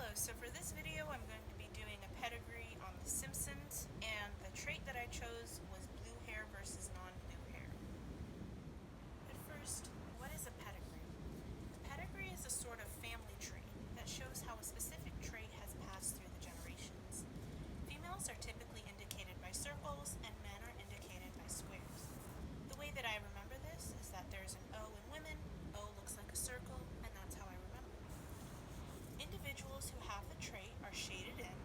Hello, so for this video I'm going to be doing a pedigree on The Simpsons, and the trait that I chose was blue hair versus non-blue hair. But first, what is a pedigree? A pedigree is a sort of family tree that shows how a specific trait has passed through the generations. Females are typically indicated by circles, and men are indicated by squares. The way that I remember this is that there's an O in women, O looks like a circle, and that's how I remember it. Individuals who have the trait are shaded in,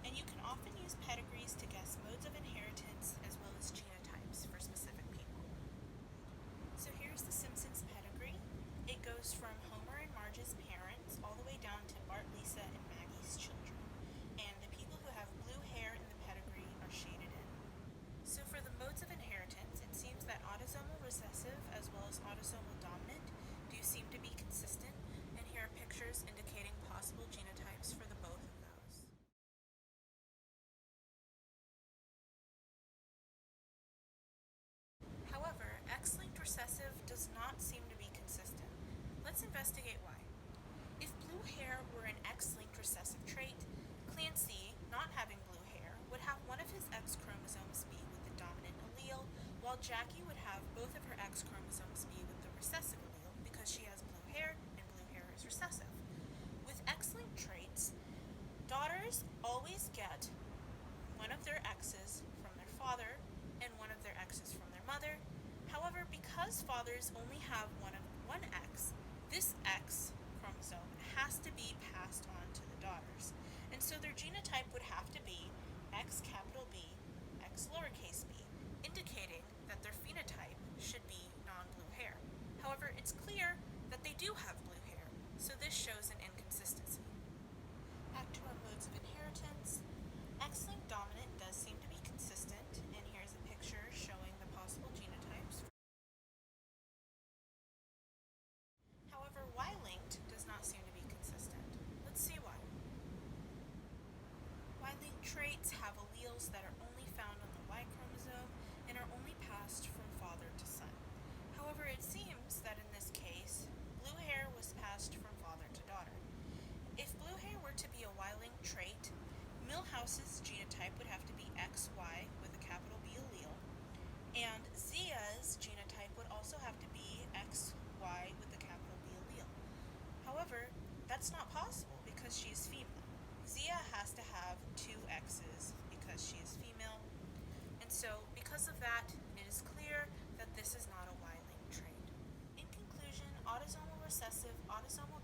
and you can often use pedigrees to guess modes of inheritance as well as genotypes for specific people. So here's the Simpsons pedigree. It goes from Homer and Marge's parents all the way down to Bart, Lisa, and Maggie's children. And the people who have blue hair in the pedigree are shaded in. So for the modes of inheritance, it seems that autosomal recessive as well as autosomal dominant do seem to be consistent, and here are pictures indicating possible genotypes for the both of those. However, X-linked recessive does not seem to be consistent. Let's investigate why. If blue hair were an X-linked recessive trait, Clancy, not having blue hair, would have one of his X chromosomes be with the dominant allele, while Jackie would have both of her X chromosomes be with the recessive allele because she has blue hair and blue hair is recessive. With X-linked traits, daughters always get one of their X's from their father and one of their X's from their mother. However, because fathers only have one X, this X chromosome has to be passed on to the daughters. And so their genotype would have to be X capital B, X lowercase b, indicating that their phenotype should be non-blue hair. However, it's clear that they do have blue hair, so this shows an inconsistency. Back to our modes of inheritance. X-linked dominant does seem to be consistent, and here's a picture showing the possible genotypes. However, Y-linked does not seem to be consistent. Let's see why. Y-linked traits have alleles that are only found on the Y chromosome and are only passed from father to son. However, it seems that in this case, blue hair was passed from father to daughter. If blue hair were to be a Y-linked trait, Milhouse's genotype would have to be XY with a capital B allele, and Zia's genotype would also have to be XY with a capital B allele. However, that's not possible because she is female. Zia has to have two X's because she is female, and so because of that, it is clear that this is not a Y-linked trait. In conclusion, autosomal recessive, autosomal